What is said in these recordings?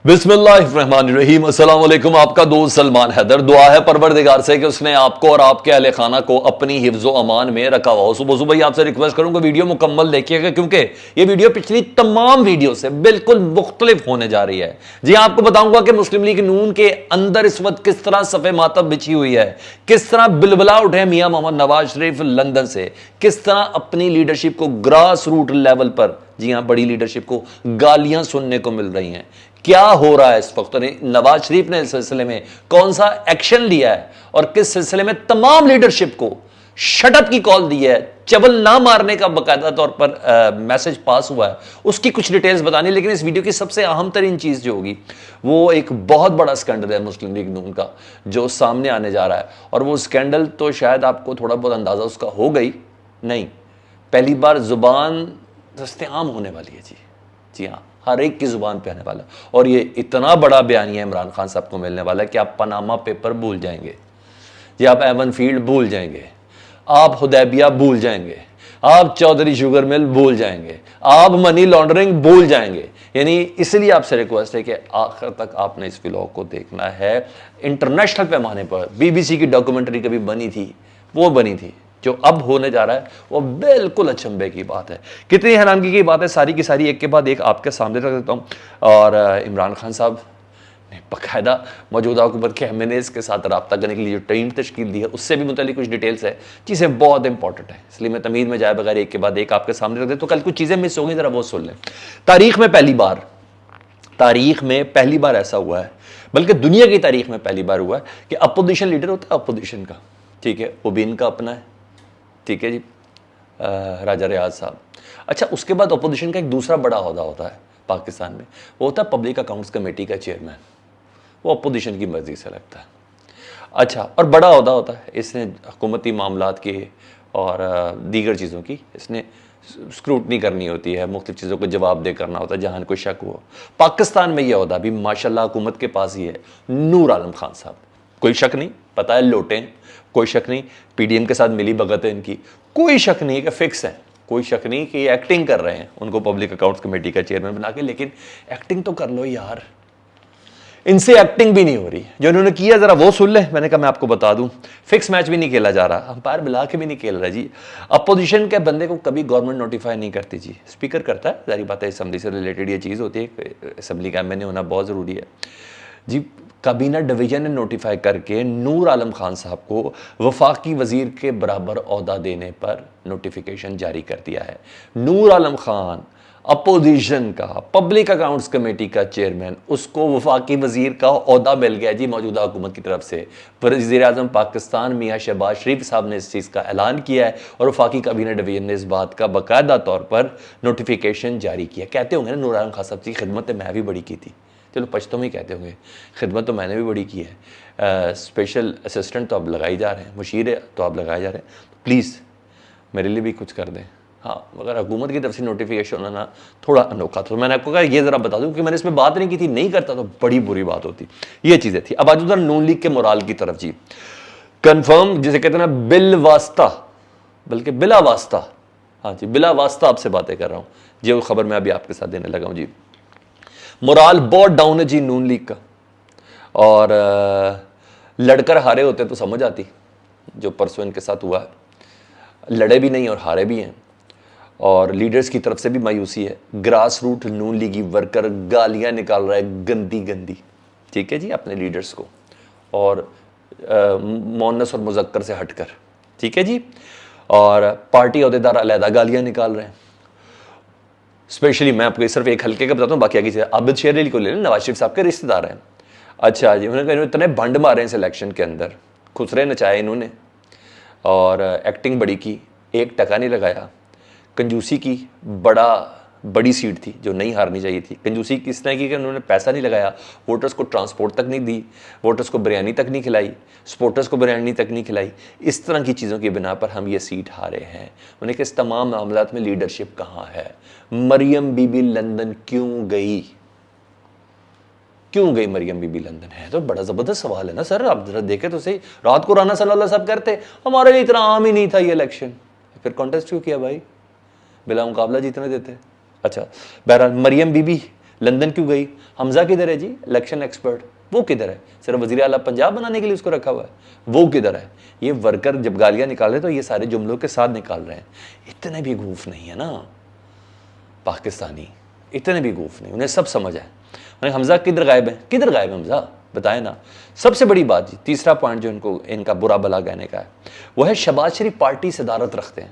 بسم اللہ الرحمن الرحیم، السلام علیکم۔ آپ کا دوست سلمان حیدر۔ دعا ہے پروردگار سے کہ اس نے آپ کو اور آپ کے اہل خانہ کو اپنی حفظ و امان میں رکھا ہوا ہو۔ صبح ہی آپ سے ریکویسٹ کروں گا ویڈیو مکمل دیکھیے گا، کیونکہ یہ ویڈیو پچھلی تمام ویڈیو سے بالکل مختلف ہونے جا رہی ہے۔ جی آپ کو بتاؤں گا کہ مسلم لیگ نون کے اندر اس وقت کس طرح صف ماتم بچھی ہوئی ہے، کس طرح بلبلا اٹھے میاں محمد نواز شریف لندن سے، کس طرح اپنی لیڈرشپ کو گراس روٹ لیول پر، جی ہاں بڑی لیڈرشپ کو گالیاں سننے کو مل رہی ہیں۔ کیا ہو رہا ہے اس وقت، نواز شریف نے اس سلسلے میں کون سا ایکشن لیا ہے اور کس سلسلے میں تمام لیڈرشپ کو شٹ اپ کی کال دی ہے، چبل نہ مارنے کا باقاعدہ طور پر میسج پاس ہوا ہے، اس کی کچھ ڈیٹیلز بتانی۔ لیکن اس ویڈیو کی سب سے اہم ترین چیز جو ہوگی وہ ایک بہت بڑا سکینڈل ہے مسلم لیگ نون کا جو سامنے آنے جا رہا ہے، اور وہ سکینڈل تو شاید آپ کو تھوڑا بہت اندازہ اس کا ہو گئی نہیں، پہلی بار زبان دست عام ہونے والی ہے۔ جی ہاں، ہر ایک کی زبان پہ آنے والا، اور یہ اتنا بڑا بیانیہ عمران خان صاحب کو ملنے والا ہے کہ آپ پاناما پیپر بھول جائیں گے، جی آپ ایون فیلڈ بھول جائیں گے، آپ حدیبیہ بھول جائیں گے، آپ چودھری شوگر مل بھول جائیں گے، آپ منی لانڈرنگ بھول جائیں گے۔ یعنی اس لیے آپ سے ریکویسٹ ہے کہ آخر تک آپ نے اس ولاگ کو دیکھنا ہے۔ انٹرنیشنل پیمانے پر بی بی سی کی ڈاکومنٹری کبھی بنی تھی، وہ بنی تھی، جو اب ہونے جا رہا ہے وہ بالکل اچنبے کی بات ہے۔ کتنی حیرانگی کی بات ہے، ساری کی ساری ایک کے بعد ایک آپ کے سامنے رکھ دیتا ہوں۔ اور عمران خان صاحب نے باقاعدہ موجودہ حکومت کے ایم این ایز کے ساتھ رابطہ کرنے کے لیے جو ٹیم تشکیل دی ہے، اس سے بھی متعلق کچھ ڈیٹیلز ہے، چیزیں بہت امپورٹنٹ ہیں، اس لیے میں تمہید میں جائے بغیر ایک کے بعد ایک آپ کے سامنے رکھ دیتا ہوں۔ کل کچھ چیزیں مس ہو گئی، ذرا وہ سن لیں۔ تاریخ میں پہلی بار ایسا ہوا ہے، بلکہ دنیا کی تاریخ میں پہلی بار ہوا ہے کہ اپوزیشن لیڈر ہوتا ہے اپوزیشن کا، ٹھیک ہے، اوبین کا اپنا ہے، ٹھیک ہے جی، راجہ ریاض صاحب۔ اچھا، اس کے بعد اپوزیشن کا ایک دوسرا بڑا عہدہ ہوتا ہے پاکستان میں، وہ ہوتا ہے پبلک اکاؤنٹس کمیٹی کا چیئرمین، وہ اپوزیشن کی مرضی سے لگتا ہے۔ اچھا، اور بڑا عہدہ ہوتا ہے، اس نے حکومتی معاملات کی اور دیگر چیزوں کی اس نے اسکروٹنی کرنی ہوتی ہے، مختلف چیزوں کو جواب دے کرنا ہوتا ہے جہاں کوئی شک ہو۔ پاکستان میں یہ عہدہ بھی ماشاءاللہ حکومت کے پاس ہی ہے، نور عالم خان صاحب، کوئی شک نہیں، پتہ ہے لوٹیں، کوئی شک نہیں پی ڈی ایم کے ساتھ ملی بھگت ہے ان کی، کوئی شک نہیں کہ فکس ہے، کوئی شک نہیں کہ یہ ایکٹنگ کر رہے ہیں ان کو پبلک اکاؤنٹس کمیٹی کا چیئرمین بنا کے، لیکن ایکٹنگ تو کر لو یار، ان سے ایکٹنگ بھی نہیں ہو رہی۔ جو انہوں نے کیا ذرا وہ سن لیں، میں نے کہا میں آپ کو بتا دوں، فکس میچ بھی نہیں کھیلا جا رہا، امپائر بلا کے بھی نہیں کھیل رہا جی۔ اپوزیشن کے بندے کو کبھی گورنمنٹ نوٹیفائی نہیں کرتی جی، اسپیکر کرتا ہے، ظاہری بات ہے اسمبلی سے ریلیٹڈ یہ چیز ہوتی ہے، اسمبلی کا ایم این اے ہونا بہت ضروری ہے جی۔ کابینہ ڈویژن نے نوٹیفائی کر کے نور عالم خان صاحب کو وفاقی وزیر کے برابر عہدہ دینے پر نوٹیفیکیشن جاری کر دیا ہے۔ نور عالم خان اپوزیشن کا پبلک اکاؤنٹس کمیٹی کا چیئرمین، اس کو وفاقی وزیر کا عہدہ مل گیا جی موجودہ حکومت کی طرف سے۔ وزیر اعظم پاکستان میاں شہباز شریف صاحب نے اس چیز کا اعلان کیا ہے، اور وفاقی کابینہ ڈویژن نے اس بات کا باقاعدہ طور پر نوٹیفیکیشن جاری کیا۔ کہتے ہوں گے نا نور عالم خان صاحب کی خدمت میں بھی بڑی کی تھی، چلو پشتوں میں ہی کہتے ہوں گے، خدمت تو میں نے بھی بڑی کی ہے، اسپیشل اسسٹنٹ تو اب لگائی جا رہے ہیں، مشیر تو اب لگائے جا رہے ہیں، پلیز میرے لیے بھی کچھ کر دیں۔ ہاں، اگر حکومت کی طرف سے نوٹیفیکیشن ہونا تھوڑا انوکھا، تو میں نے آپ کو کہا یہ ذرا بتا دوں کہ میں نے اس میں بات نہیں کی تھی، نہیں کرتا تو بڑی بری بات ہوتی، یہ چیزیں تھی۔ اب آج ادھر نون لیگ کے مورال کی طرف جی، کنفرم جسے کہتے ہیں نا بل واسطہ، بلکہ بلا واسطہ، ہاں جی بلا واسطہ آپ سے باتیں کر رہا ہوں جی، وہ خبر میں ابھی آپ کے ساتھ دینے لگا ہوں جی۔ مورال بہت ڈاؤن ہے جی نون لیگ کا، اور لڑ کر ہارے ہوتے تو سمجھ آتی، جو پرسوں ان کے ساتھ ہوا ہے، لڑے بھی نہیں اور ہارے بھی ہیں، اور لیڈرز کی طرف سے بھی مایوسی ہے۔ گراس روٹ نون لیگی ورکر گالیاں نکال رہا ہے گندی گندی، ٹھیک ہے جی، اپنے لیڈرز کو، اور مؤنث اور مذکر سے ہٹ کر، ٹھیک ہے جی، اور پارٹی عہدیدار علیحدہ گالیاں نکال رہے ہیں۔ اسپیشلی میں آپ کو صرف ایک حلقے کا بتاتا ہوں، باقی آگے چیزیں عابد شیر علی کو لے لیں، نواز شریف صاحب کے رشتہ دار ہیں۔ اچھا جی، انہوں نے اتنے بھنڈ مارے ہیں اس الیکشن کے اندر، خسرے نچائے انہوں نے، اور ایکٹنگ بڑی کی، 1 ٹکا نہیں لگایا، کنجوسی کی، بڑی سیٹ تھی جو نہیں ہارنی چاہیے تھی، کنجوسی کس طرح کی کہ انہوں نے پیسہ نہیں لگایا، ووٹرز کو ٹرانسپورٹ تک نہیں دی، ووٹرز کو بریانی تک نہیں کھلائی، سپورٹرز کو بریانی تک نہیں کھلائی، اس طرح کی چیزوں کی بنا پر ہم یہ سیٹ ہارے ہیں۔ انہوں نے کہ اس تمام معاملات میں لیڈرشپ کہاں ہے؟ مریم بی بی لندن کیوں گئی مریم بی بی لندن؟ ہے تو بڑا زبردست سوال ہے نا سر، آپ ذرا دیکھیں تو صحیح، رات کو رانا صلی اللہ صاحب کرتے ہمارے لیے اتنا عام ہی نہیں تھا یہ الیکشن، پھر کانٹیسٹ کیوں کیا بھائی؟ بلا مقابلہ جیتنے دیتے۔ اچھا، بہرحال مریم بی بی لندن کیوں گئی؟ حمزہ کدھر ہے جی الیکشن ایکسپرٹ؟ وہ کدھر ہے؟ صرف وزیر اعلیٰ پنجاب بنانے کے لیے اس کو رکھا ہوا ہے، وہ کدھر ہے؟ یہ ورکر جب گالیاں نکال رہے تو یہ سارے جملوں کے ساتھ نکال رہے ہیں۔ اتنے بھی گوف نہیں ہے نا پاکستانی، اتنے بھی گوف نہیں، انہیں سب سمجھ ہے۔ حمزہ کدھر غائب ہے؟ کدھر غائب ہے حمزہ؟ بتائیں نا۔ سب سے بڑی بات جی، تیسرا پوائنٹ جو ان کا برا بلا کہنے کا ہے وہ ہے شہباز شریف پارٹی صدارت رکھتے ہیں،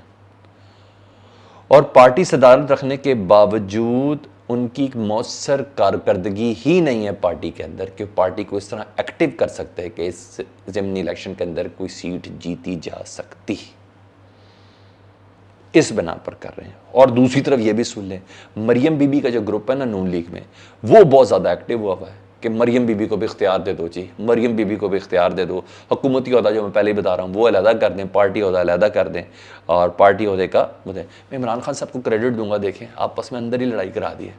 اور پارٹی صدارت رکھنے کے باوجود ان کی مؤثر کارکردگی ہی نہیں ہے پارٹی کے اندر کہ پارٹی کو اس طرح ایکٹیو کر سکتے ہیں کہ اس ضمنی الیکشن کے اندر کوئی سیٹ جیتی جا سکتی، اس بنا پر کر رہے ہیں۔ اور دوسری طرف یہ بھی سن لیں، مریم بی بی کا جو گروپ ہے نا نون لیگ میں، وہ بہت زیادہ ایکٹیو ہوا ہے کہ مریم بی بی کو بھی اختیار دے دو جی، مریم بی بی کو بھی اختیار دے دو، حکومتی عہدہ جو میں پہلے ہی بتا رہا ہوں وہ علیحدہ کر دیں، پارٹی عہدہ علیحدہ کر دیں، اور پارٹی عہدے کا میں عمران خان صاحب کو کریڈٹ دوں گا، دیکھیں آپس میں اندر ہی لڑائی کرا دی ہے،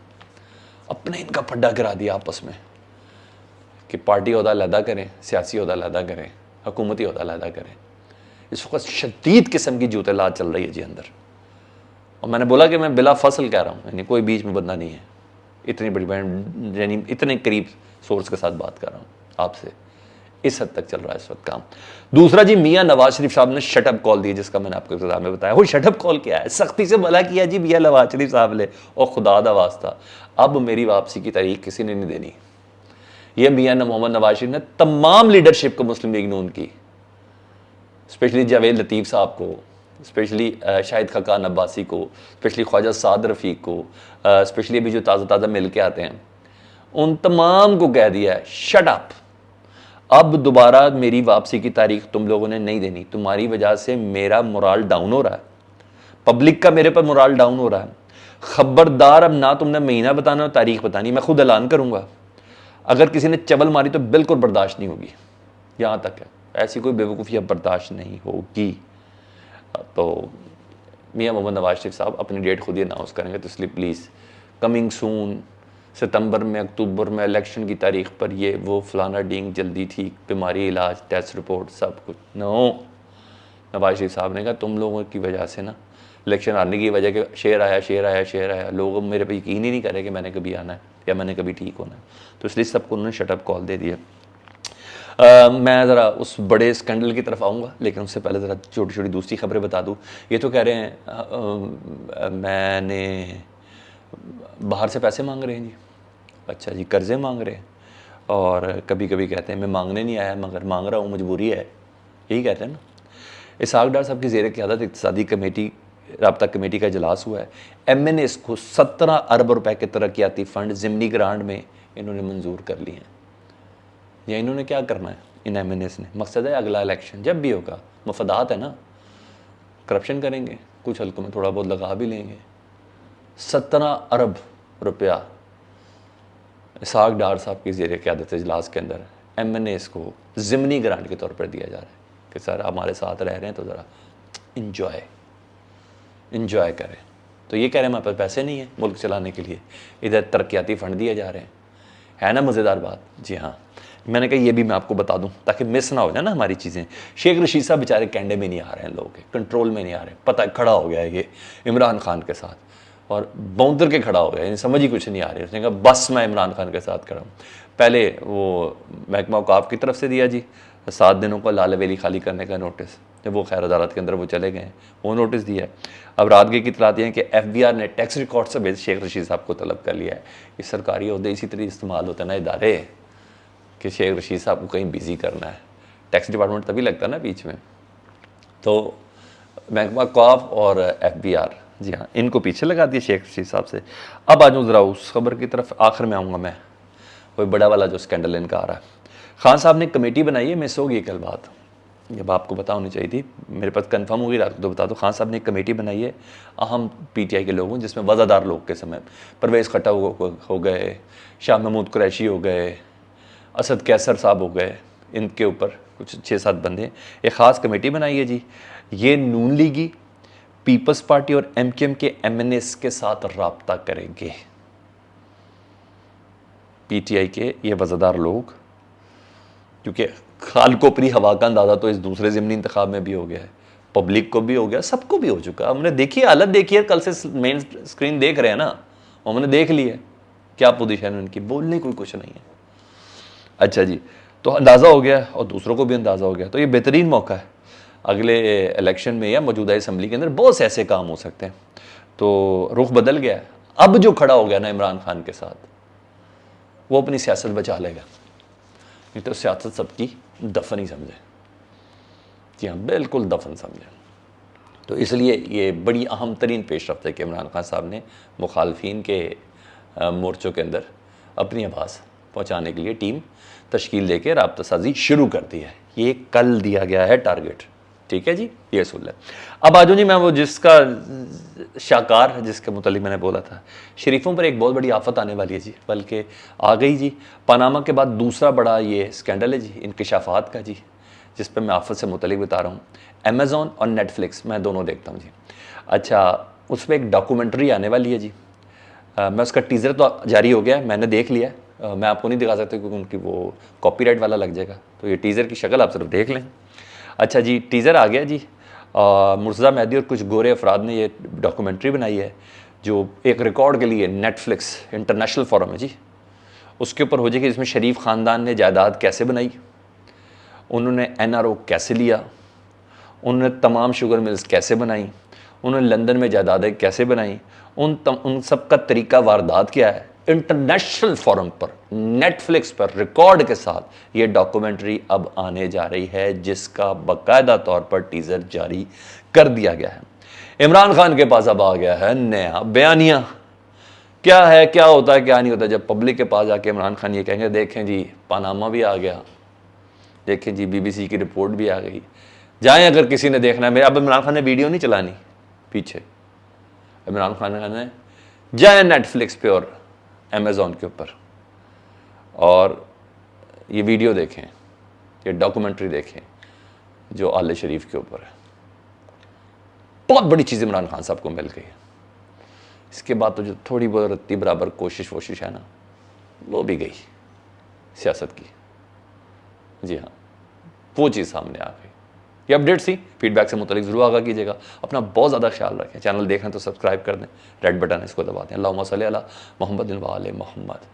اپنے ان کا پھڈا کرا دیا آپس میں کہ پارٹی عہدہ علیحدہ کریں، سیاسی عہدہ علیحدہ کریں، حکومتی عہدہ علیحدہ کریں۔ اس وقت شدید قسم کی جوتے لاد چل رہی ہے جی اندر، اور میں نے بولا کہ میں بلا فصل کہہ رہا ہوں، یعنی کوئی بیچ میں بندہ نہیں ہے، اتنی بڑی بہن، یعنی اتنے قریب سورس کے ساتھ بات کر رہا ہوں آپ سے، اس حد تک چل رہا ہے اس وقت کام۔ دوسرا جی، میاں نواز شریف صاحب نے شٹ اپ کال دی، جس کا میں نے آپ کو ابتدا میں بتایا۔ وہ شٹ اپ کال کیا ہے؟ سختی سے بلا کیا جی میاں نواز شریف صاحب نے، اور خدا دا واسطہ اب میری واپسی کی تاریخ کسی نے نہیں دینی۔ یہ میاں محمد نواز شریف نے تمام لیڈرشپ کو، مسلم لیگ نون کی، اسپیشلی جاوید لطیف صاحب کو، اسپیشلی شاہد خاقان عباسی کو، اسپیشلی خواجہ سعد رفیق کو، اسپیشلی ابھی جو تازہ تازہ مل کے آتے ہیں، ان تمام کو کہہ دیا ہے شٹ اپ، اب دوبارہ میری واپسی کی تاریخ تم لوگوں نے نہیں دینی، تمہاری وجہ سے میرا مورال ڈاؤن ہو رہا ہے، پبلک کا میرے پر مورال ڈاؤن ہو رہا ہے، خبردار اب نہ تم نے مہینہ بتانا اور تاریخ بتانی، میں خود اعلان کروں گا، اگر کسی نے چبل ماری تو بالکل برداشت نہیں ہوگی، یہاں تک ہے، ایسی کوئی بیوقوفی اب برداشت نہیں ہوگی۔ تو میاں محمد نواز شریف صاحب اپنی ڈیٹ خود ہی اناؤنس کریں گے، تو اس لیے پلیز کمنگ سون، ستمبر میں، اکتوبر میں، الیکشن کی تاریخ پر یہ وہ فلانا ڈینگ، جلدی ٹھیک، بیماری، علاج، ٹیسٹ رپورٹ، سب کچھ نو۔ نواز شریف صاحب نے کہا تم لوگوں کی وجہ سے نا، الیکشن آنے کی وجہ کہ شعر آیا شعر آیا شعر آیا، لوگ میرے پہ یقین ہی نہیں کرے کہ میں نے کبھی آنا ہے یا میں نے کبھی ٹھیک ہونا ہے، تو اس لیے سب کو انہوں نے شٹ اپ کال دے دیا۔ میں ذرا اس بڑے اسکینڈل کی طرف آؤں گا، لیکن اس سے پہلے ذرا چھوٹی چھوٹی دوسری خبریں بتا دوں۔ یہ تو کہہ رہے ہیں میں نے باہر سے پیسے مانگ رہے ہیں جی، اچھا جی، قرضے مانگ رہے ہیں، اور کبھی کبھی کہتے ہیں میں مانگنے نہیں آیا مگر مانگ رہا ہوں، مجبوری ہے، یہی کہتے ہیں نا۔ اسحاق ڈار صاحب کی زیر قیادت اقتصادی کمیٹی، رابطہ کمیٹی کا اجلاس ہوا ہے، ایم این ایس کو 17 ارب روپے کے ترقیاتی فنڈ ضمنی گرانٹ میں انہوں نے منظور کر لیے ہیں۔ یا انہوں نے کیا کرنا ہے ان ایم این ایس نے؟ مقصد ہے اگلا الیکشن جب بھی ہوگا، مفادات ہے نا، کرپشن کریں گے، کچھ حلقوں میں تھوڑا بہت لگا بھی لیں گے۔ 17 ارب روپیہ اسحاق ڈار صاحب کی زیر قیادت اجلاس کے اندر ایم این ایس کو ضمنی گرانٹ کے طور پر دیا جا رہا ہے کہ سر ہمارے ساتھ رہ رہے ہیں تو ذرا انجوائے کریں۔ تو یہ کہہ رہے ہیں ہمارے پاس پیسے نہیں ہیں ملک چلانے کے لیے، ادھر ترقیاتی فنڈ دیے جا رہے ہیں، ہے نا مزیدار بات؟ جی ہاں، میں نے کہا یہ بھی میں آپ کو بتا دوں تاکہ مس نہ ہو جائے نا ہماری چیزیں۔ شیخ رشید صاحب بیچارے کینڈے میں نہیں آ رہے ہیں، لوگوں کے کنٹرول میں نہیں آ رہے، پتہ کھڑا ہو گیا ہے یہ عمران خان کے ساتھ، اور بونتر کے کھڑا ہو گیا، یعنی سمجھ ہی کچھ نہیں آ رہی، اس نے کہا بس میں عمران خان کے ساتھ کھڑا ہوں۔ پہلے وہ محکمہ اوقاف کی طرف سے دیا جی 7 دنوں کو لال حویلی خالی کرنے کا نوٹس، جب وہ خیر عدالت کے اندر وہ چلے گئے ہیں وہ نوٹس دیا ہے۔ اب رات کی اطلاعات ہیں کہ ایف بی آر نے ٹیکس ریکارڈ سے شیخ رشید صاحب کو طلب کر لیا ہے۔ یہ سرکاری عہدے اسی طرح استعمال ہوتے ہیں نا ادارے، کہ شیخ رشید صاحب کو کہیں بیزی کرنا ہے، ٹیکس ڈپارٹمنٹ تبھی لگتا ہے نا بیچ میں۔ تو محکمہ اوقاف اور ایف بی آر، جی ہاں، ان کو پیچھے لگا دیا شیخ رشید صاحب سے۔ اب آ جاؤں ذرا اس خبر کی طرف، آخر میں آؤں گا میں، کوئی بڑا والا جو اسکینڈل ان کا آ رہا ہے۔ خان صاحب نے کمیٹی بنائی ہے، مس ہو گئی کل بات، جب آپ کو پتا ہونی چاہیے تھی، میرے پاس کنفرم ہوگی رات کو تو بتا دو۔ خان صاحب نے ایک کمیٹی بنائی ہے اہم پی ٹی آئی کے لوگوں، جس میں وزادار لوگ کے سمے پرویز کھٹا ہو گئے، شاہ محمود قریشی ہو گئے، اسد کیسر صاحب ہو گئے، ان کے اوپر کچھ 6-7 بندے، ایک خاص کمیٹی بنائی ہے جی۔ یہ نون لیگی، پیپلز پارٹی اور ایم کیو ایم کے ایم این ایس کے ساتھ رابطہ کریں گے۔ پی ٹی آئی کے یہ وزادار لوگ، کیونکہ خالق و پری ہوا کا اندازہ تو اس دوسرے ضمنی انتخاب میں بھی ہو گیا ہے، پبلک کو بھی ہو گیا، سب کو بھی ہو چکا۔ ہم نے دیکھی حالت، دیکھی ہے، کل سے مین اسکرین دیکھ رہے ہیں نا، ہم نے دیکھ لی ہے کیا پوزیشن ہے ان کی؟ بولنے کوئی کچھ نہیں ہے. اچھا جی، تو اندازہ ہو گیا اور دوسروں کو بھی اندازہ ہو گیا. تو یہ بہترین موقع ہے اگلے الیکشن میں یا موجودہ اسمبلی کے اندر بہت سے ایسے کام ہو سکتے ہیں. تو رخ بدل گیا ہے. اب جو کھڑا ہو گیا نا عمران خان کے ساتھ، وہ اپنی سیاست بچا لے گا، نہیں تو سیاست سب کی دفن ہی سمجھے. جی ہاں، بالکل دفن سمجھے. تو اس لیے یہ بڑی اہم ترین پیش رفت ہے کہ عمران خان صاحب نے مخالفین کے مورچوں کے اندر اپنی آواز پہنچانے کے لیے ٹیم تشکیل دے کے رابطہ سازی شروع کر دی ہے. یہ کل دیا گیا ہے ٹارگٹ. ٹھیک ہے جی، یہ سن لیں. اب آ جاؤ جی، میں وہ جس کا شاہکار ہے، جس کے متعلق میں نے بولا تھا، شریفوں پر ایک بہت بڑی آفت آنے والی ہے جی، بلکہ آ گئی جی. پاناما کے بعد دوسرا بڑا یہ سکینڈل ہے جی انکشافات کا جی، جس پہ میں آفت سے متعلق بتا رہا ہوں. امیزون اور نیٹ فلکس میں دونوں دیکھتا ہوں جی. اچھا، اس پہ ایک ڈاکومنٹری آنے والی ہے جی. میں اس کا ٹیزر تو جاری ہو گیا ہے، میں نے دیکھ لیا ہے. میں آپ کو نہیں دکھا سکتا کیونکہ ان کی وہ کاپی رائٹ والا لگ جائے گا. تو یہ ٹیزر کی شکل آپ صرف دیکھ لیں. اچھا جی، ٹیزر آ گیا جی. مرتضیٰ مہدی اور کچھ گورے افراد نے یہ ڈاکومنٹری بنائی ہے جو ایک ریکارڈ کے لیے نیٹ فلکس انٹرنیشنل فورم ہے جی، اس کے اوپر ہو جائے گی. اس میں شریف خاندان نے جائیداد کیسے بنائی، انہوں نے این آر او کیسے لیا، انہوں نے تمام شوگر ملز کیسے بنائیں، انہوں نے لندن میں جائیدادیں کیسے بنائیں، ان سب کا طریقہ واردات کیا ہے. انٹرنیشنل فورم پر نیٹ فلکس پر ریکارڈ کے ساتھ یہ ڈاکومنٹری اب آنے جا رہی ہے، جس کا باقاعدہ طور پر ٹیزر جاری کر دیا گیا ہے. عمران خان کے پاس اب آ گیا ہے نیا بیانیہ. کیا ہے، کیا ہوتا ہے، کیا نہیں ہوتا. جب پبلک کے پاس جا کے عمران خان یہ کہیں گے دیکھیں جی پاناما بھی آ گیا، دیکھیں جی بی بی سی کی رپورٹ بھی آ گئی، جائیں اگر کسی نے دیکھنا ہے. اب عمران خان نے ویڈیو نہیں چلانی پیچھے، عمران خان نے جائیں نیٹ فلکس پہ اور امیزون کے اوپر اور یہ ویڈیو دیکھیں، یہ ڈاکومنٹری دیکھیں جو آل شریف کے اوپر ہے. بہت بڑی چیز عمران خان صاحب کو مل گئی ہے. اس کے بعد تو جو تھوڑی بہت رتی برابر کوشش ہے نا، وہ بھی گئی سیاست کی. جی ہاں، وہ چیز سامنے آ گئی. یہ اپڈیٹ سی فیڈ بیک سے متعلق ضرور آگاہ کیجیے گا. اپنا بہت زیادہ خیال رکھیں. چینل دیکھ رہے ہیں تو سبسکرائب کر دیں، ریڈ بٹن اس کو دبا دیں. اللہم صلی علی محمد و آل محمد.